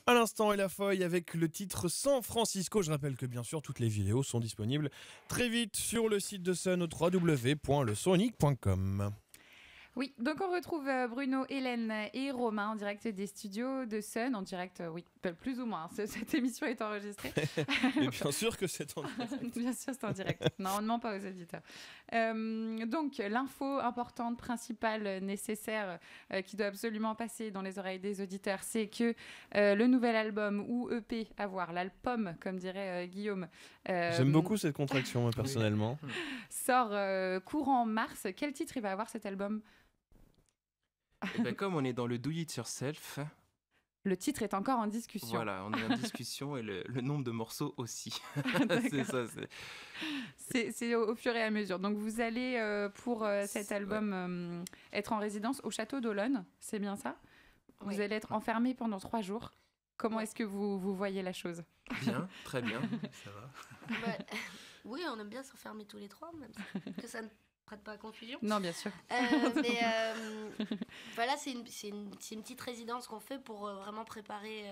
À l'instant, et la feuille avec le titre San Francisco. Je rappelle que bien sûr, toutes les vidéos sont disponibles très vite sur le site de Sun au www.lesonic.com. Oui, donc on retrouve Bruno, Hélène et Romain en direct des studios de Sun, en direct, oui, plus ou moins, cette émission est enregistrée. Mais bien sûr que c'est en direct. Bien sûr, c'est en direct. Non, on ne ment pas aux auditeurs. Donc, l'info importante, principale, nécessaire, qui doit absolument passer dans les oreilles des auditeurs, c'est que le nouvel album, ou EP, à voir, l'album, comme dirait Guillaume. J'aime beaucoup cette contraction, moi, personnellement. Sort courant mars. Quel titre il va avoir cet album ? Comme on est dans le Do It Yourself, le titre est encore en discussion. Voilà, on est en discussion et le nombre de morceaux aussi. C'est ça. C'est au fur et à mesure. Donc vous allez pour cet album être en résidence au Château d'Olonne, c'est bien ça ? Oui. Vous allez être enfermé pendant 3 jours. Comment est-ce que vous voyez la chose ? Bien, très bien. Ça va. Oui, on aime bien s'enfermer tous les trois, même que ça ne prête pas à confusion. Non, bien sûr. Voilà, c'est une petite résidence qu'on fait pour vraiment préparer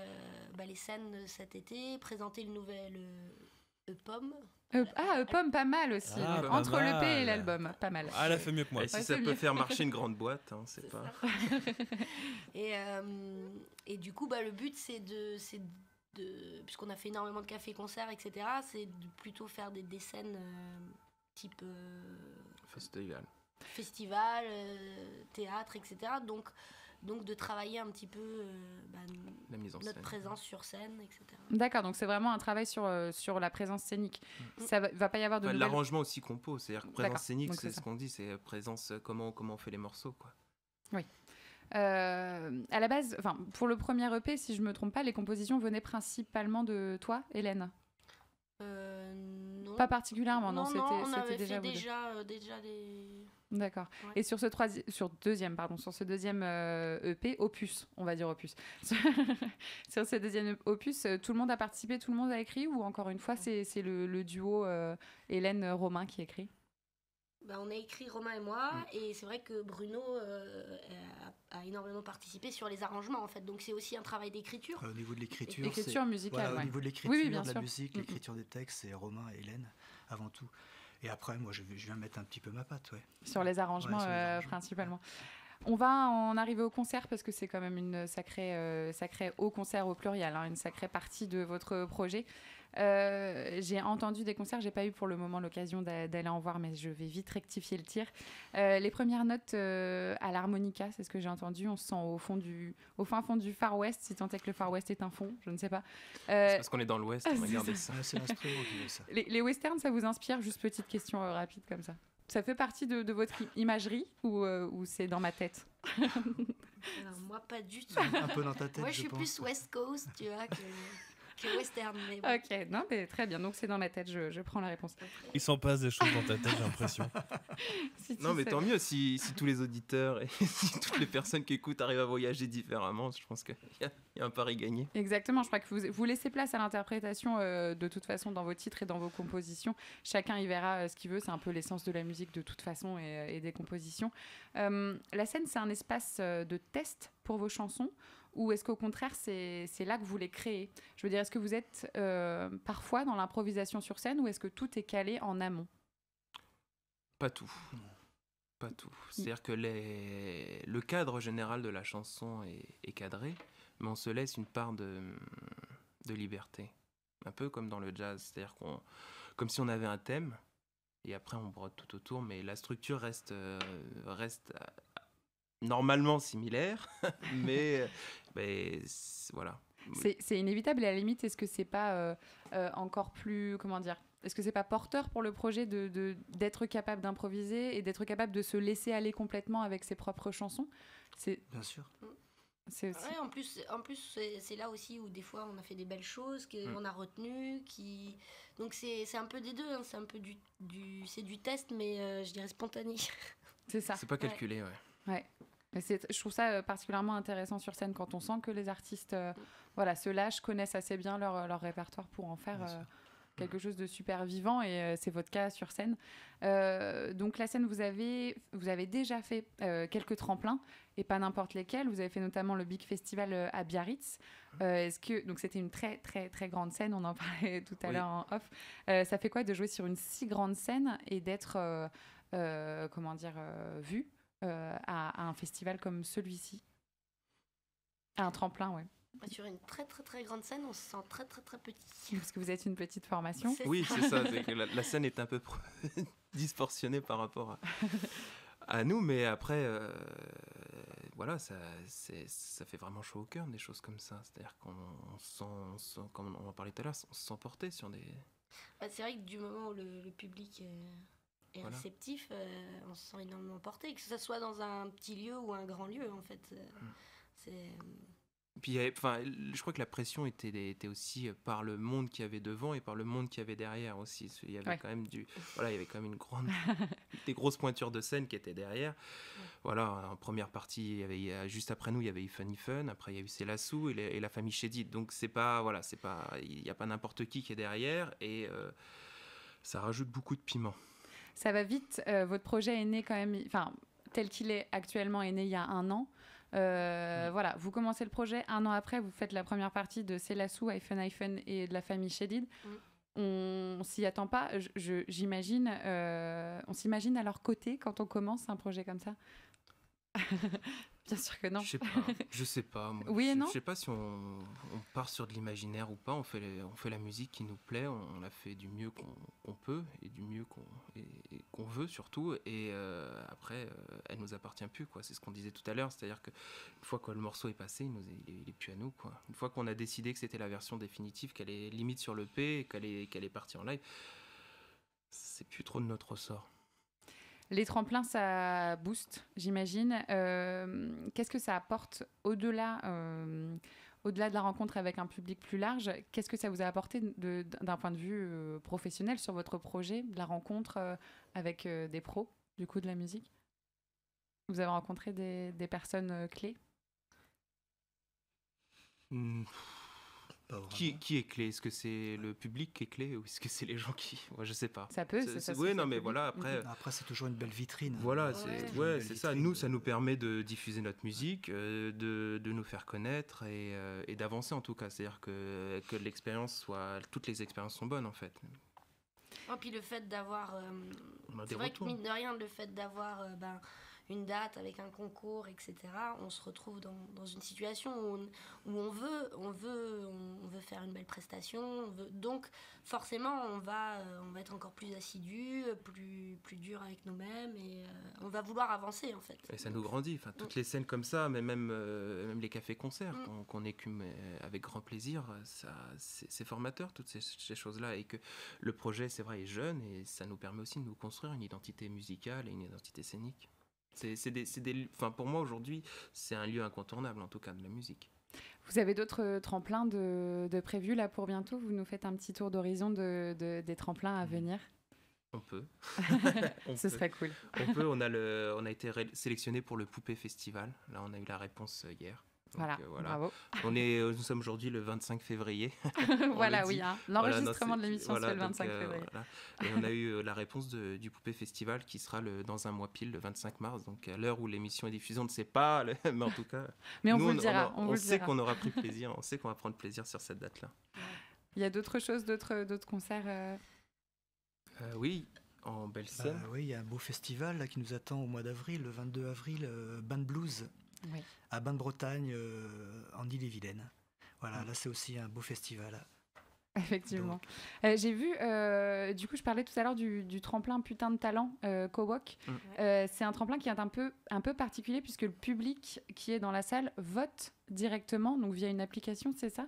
les scènes cet été, présenter le nouvel EPOM. EPOM, pas mal aussi. Ah, donc, pas entre mal. l'EP et l'album, pas mal. Ah, elle a fait mieux que moi. Et si Ouais, ça c'est peut mieux. faire marcher une grande boîte, hein, c'est pas... Et du coup, le but, c'est de puisqu'on a fait énormément de cafés-concerts, etc., c'est de plutôt faire des scènes type festival, théâtre, etc. Donc de travailler un petit peu La mise en notre scène. présence sur scène, etc. D'accord, donc c'est vraiment un travail sur la présence scénique. Ça va pas y avoir de Enfin, nouvelles... l'arrangement aussi compo, c'est-à-dire que présence D'accord, scénique, donc c'est c'est ce qu'on dit, c'est présence, comment on fait les morceaux, quoi. Oui. À la base, pour le premier EP, si je me trompe pas, les compositions venaient principalement de toi, Hélène. Non. Pas particulièrement, non, on c'était avait déjà fait vous deux. déjà des... D'accord. Ouais. Et sur ce deuxième EP, opus, on va dire opus. Sur ce deuxième opus, tout le monde a participé, tout le monde a écrit, ou encore une fois, c'est le duo Hélène-Romain qui écrit ? On a écrit Romain et moi, et c'est vrai que Bruno a énormément participé sur les arrangements, en fait. Donc c'est aussi un travail d'écriture. Au niveau de l'écriture, L'écriture musicale, voilà, ouais. au niveau de l'écriture, Oui, bien de la sûr. musique, l'écriture des textes, c'est Romain et Hélène avant tout. Et après, moi, je viens mettre un petit peu ma patte, ouais. Sur les arrangements, Ouais, sur les arrangements. principalement. On va en arriver au concert parce que c'est quand même une sacrée au concert au pluriel, une sacrée partie de votre projet. J'ai entendu des concerts, j'ai pas eu pour le moment l'occasion d'aller en voir, mais je vais vite rectifier le tir. Les premières notes à l'harmonica, c'est ce que j'ai entendu. On se sent au fin fond du Far West, si tant est que le Far West est un fond, je ne sais pas. C'est parce qu'on est dans l'Ouest, c'est regardez ça. Ouais, c'est l'instrument qui veut ça. Les westerns, ça vous inspire ? Juste petite question rapide comme ça. Ça fait partie de votre imagerie ou c'est dans ma tête ? Alors, moi, pas du tout. Un peu dans ta tête, Moi, je suis pense. plus West Coast, tu vois, que Western. Mais bon. Ok, non, mais très bien. Donc c'est dans ma tête, je prends la réponse. Il s'en passe des choses dans ta tête, j'ai l'impression. Si tu Non, mais sais. tant mieux si tous les auditeurs et si toutes les personnes qui écoutent arrivent à voyager différemment. Je pense qu'il y a un pari gagné. Exactement, je crois que vous laissez place à l'interprétation de toute façon dans vos titres et dans vos compositions. Chacun y verra ce qu'il veut, c'est un peu l'essence de la musique de toute façon et des compositions. La scène, c'est un espace de test pour vos chansons ou est-ce qu'au contraire, c'est là que vous les créez ? Je veux dire, est-ce que vous êtes parfois dans l'improvisation sur scène ou est-ce que tout est calé en amont ? Pas tout. Pas tout. C'est-à-dire que le cadre général de la chanson est cadré, mais on se laisse une part de liberté. Un peu comme dans le jazz, c'est-à-dire comme si on avait un thème, et après on brode tout autour, mais la structure reste normalement similaire, mais voilà. C'est inévitable et à la limite, est-ce que c'est pas encore plus, comment dire, est-ce que c'est pas porteur pour le projet d'être capable d'improviser et d'être capable de se laisser aller complètement avec ses propres chansons ? Bien sûr. C'est aussi... Ouais, en plus c'est là aussi où des fois on a fait des belles choses qu'on a retenues, donc c'est un peu des deux, c'est un peu c'est du test, mais je dirais spontané. C'est ça. C'est pas calculé, Ouais. Mais je trouve ça particulièrement intéressant sur scène quand on sent que les artistes se lâchent, connaissent assez bien leur répertoire pour en faire quelque chose de super vivant et c'est votre cas sur scène. Donc la scène, vous avez déjà fait quelques tremplins et pas n'importe lesquels. Vous avez fait notamment le Big Festival à Biarritz. Donc c'était une très très très grande scène, on en parlait tout à l'heure en off. Ça fait quoi de jouer sur une si grande scène et d'être vu à un festival comme celui-ci? À un tremplin, ouais. Sur une très très très grande scène, on se sent très très très petit. Parce que vous êtes une petite formation. Oui, c'est ça. C'est que la scène est un peu disproportionnée par rapport à nous, mais après, voilà, ça fait vraiment chaud au cœur, des choses comme ça. C'est-à-dire qu'on sent, comme on en parlait tout à l'heure, on se sent porté sur des... C'est vrai que du moment où le public est réceptif, on se sent énormément porté, que ce soit dans un petit lieu ou un grand lieu, en fait. C'est... Puis, je crois que la pression était aussi par le monde qu'il y avait devant et par le monde qu'il y avait derrière aussi. Il y avait quand même il y avait quand même des grosses pointures de scène qui étaient derrière. Voilà, en première partie, juste après nous, il y avait Funny Fun. Après, il y a eu C'est Lassou et la famille Chédid. Donc, il n'y a pas n'importe qui est derrière et ça rajoute beaucoup de piment. Ça va vite. Votre projet est né quand même, tel qu'il est actuellement, est né il y a 1 an. Voilà, vous commencez le projet, 1 an après, vous faites la première partie de C'est Lassou, Hyphen et de la famille Chédid. On s'y attend pas, j'imagine. On s'imagine à leur côté quand on commence un projet comme ça. Bien sûr que non. Je sais pas. Moi, oui et non. Je sais pas si on part sur de l'imaginaire ou pas. On fait la musique qui nous plaît. On la fait du mieux qu'on peut et du mieux qu'on veut surtout. Et après, elle nous appartient plus, quoi. C'est ce qu'on disait tout à l'heure. C'est-à-dire que une fois que le morceau est passé, il est plus à nous, quoi. Une fois qu'on a décidé que c'était la version définitive, qu'elle est limite sur l'EP, qu'elle est partie en live, c'est plus trop de notre ressort. Les tremplins, ça booste, j'imagine. Qu'est-ce que ça apporte au-delà de la rencontre avec un public plus large? Qu'est-ce que ça vous a apporté d'un point de vue professionnel sur votre projet, de la rencontre avec des pros, du coup, de la musique? Vous avez rencontré des personnes clés? Qui est clé? Est-ce que c'est le public qui est clé ou est-ce que c'est les gens qui... Ouais, je sais pas. Ça peut, oui, non, mais voilà, après... Après, c'est toujours une belle vitrine. Voilà, c'est ça. Nous, ça nous permet de diffuser notre musique, de nous faire connaître et d'avancer en tout cas. C'est-à-dire que toutes les expériences sont bonnes en fait. Puis le fait d'avoir... c'est vrai que mine de rien, le fait d'avoir... une date avec un concours, etc. On se retrouve dans une situation où on veut faire une belle prestation. Donc forcément, on va être encore plus assidu, plus dur avec nous-mêmes et on va vouloir avancer en fait. Et ça nous grandit. Enfin, toutes les scènes comme ça, mais même les cafés-concerts qu'on écume avec grand plaisir, c'est formateur toutes ces choses-là et que le projet, c'est vrai, est jeune et ça nous permet aussi de nous construire une identité musicale et une identité scénique. Pour moi aujourd'hui, c'est un lieu incontournable en tout cas de la musique. Vous avez d'autres tremplins de prévus là pour bientôt? Vous nous faites un petit tour d'horizon des tremplins à venir? On peut. Serait cool. On a été sélectionné pour le Poupée Festival. Là, on a eu la réponse hier. Donc, voilà. Bravo. Nous sommes aujourd'hui le 25 février. Voilà, oui. L'enregistrement de l'émission, c'est le 25 février. Et on a eu la réponse du Poupée Festival qui sera dans un mois pile, le 25 mars. Donc, à l'heure où l'émission est diffusée, on ne sait pas, mais en tout cas... Mais on vous le dira. On sait qu'on aura pris plaisir, on sait qu'on va prendre plaisir sur cette date-là. Il y a d'autres choses, d'autres concerts Oui, en Belle-Seine. Oui, il y a un beau festival là, qui nous attend au mois d'avril, le 22 avril, Band Blues. Oui. À Bain-de-Bretagne, en Ille-et-Vilaine. Voilà, là c'est aussi un beau festival. Effectivement. J'ai vu, du coup je parlais tout à l'heure du tremplin Putain de Talent, Co-Walk. C'est un tremplin qui est un peu particulier puisque le public qui est dans la salle vote directement, donc via une application, c'est ça?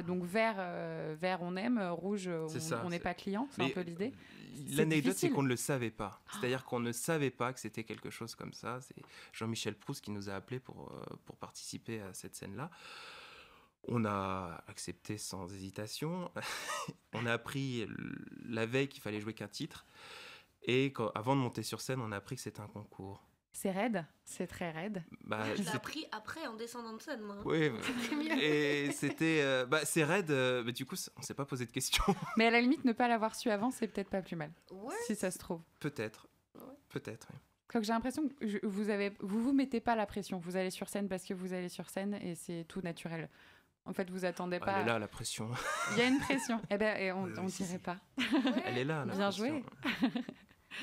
Donc vert on aime, rouge on n'est pas client, c'est un peu l'idée. L'anecdote, c'est qu'on ne le savait pas. C'est-à-dire qu'on ne savait pas que c'était quelque chose comme ça. C'est Jean-Michel Proust qui nous a appelés pour participer à cette scène-là. On a accepté sans hésitation. On a appris la veille qu'il fallait jouer qu'un titre. Et avant de monter sur scène, on a appris que c'était un concours. C'est raide, c'est très raide. Je l'ai appris après en descendant de scène, moi. Oui, c'était mieux. Et c'était... c'est raide, mais du coup, on s'est pas posé de questions. Mais à la limite, ne pas l'avoir su avant, c'est peut-être pas plus mal, si ça se trouve. Peut-être, peut-être, oui. Donc j'ai l'impression que vous mettez pas la pression. Vous allez sur scène parce que vous allez sur scène et c'est tout naturel. En fait, vous attendez pas... Elle est là, la pression. Il y a une pression. On dirait pas. Elle est là, la Bien pression. joué.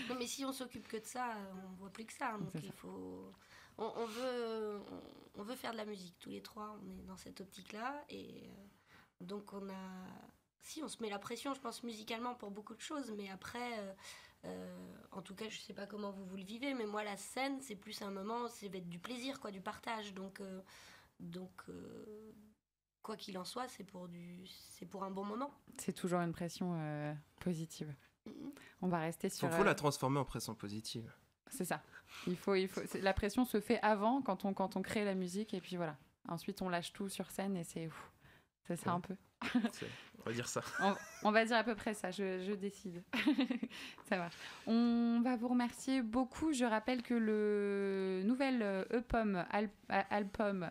Non, mais si on s'occupe que de ça, on voit plus que ça. Donc il faut... On veut faire de la musique tous les trois. On est dans cette optique-là. Et donc on se met la pression, je pense, musicalement pour beaucoup de choses. Mais après, en tout cas, je sais pas comment vous le vivez. Mais moi, la scène, c'est plus un moment, ça va être du plaisir, du partage. Donc quoi qu'il en soit, c'est pour un bon moment. C'est toujours une pression positive. On va rester sur... Il faut la transformer en pression positive. C'est ça. La pression se fait avant, quand on crée la musique, et puis voilà. Ensuite, on lâche tout sur scène, et c'est ça un peu. On va dire ça. On va dire à peu près ça, je décide. Ça marche. On va vous remercier beaucoup. Je rappelle que le nouvel album,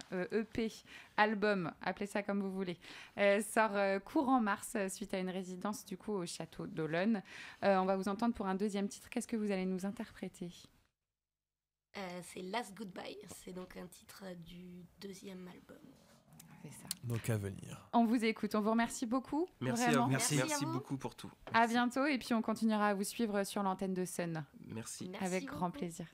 appelez ça comme vous voulez, sort courant mars suite à une résidence du coup au Château d'Olonne. On va vous entendre pour un deuxième titre. Qu'est-ce que vous allez nous interpréter ? C'est Last Goodbye. C'est donc un titre du deuxième album. Ça. Donc à venir. On vous écoute, on vous remercie beaucoup. Merci vraiment. à vous. Merci beaucoup pour tout. À bientôt et puis on continuera à vous suivre sur l'antenne de Sun. Merci. Avec grand plaisir.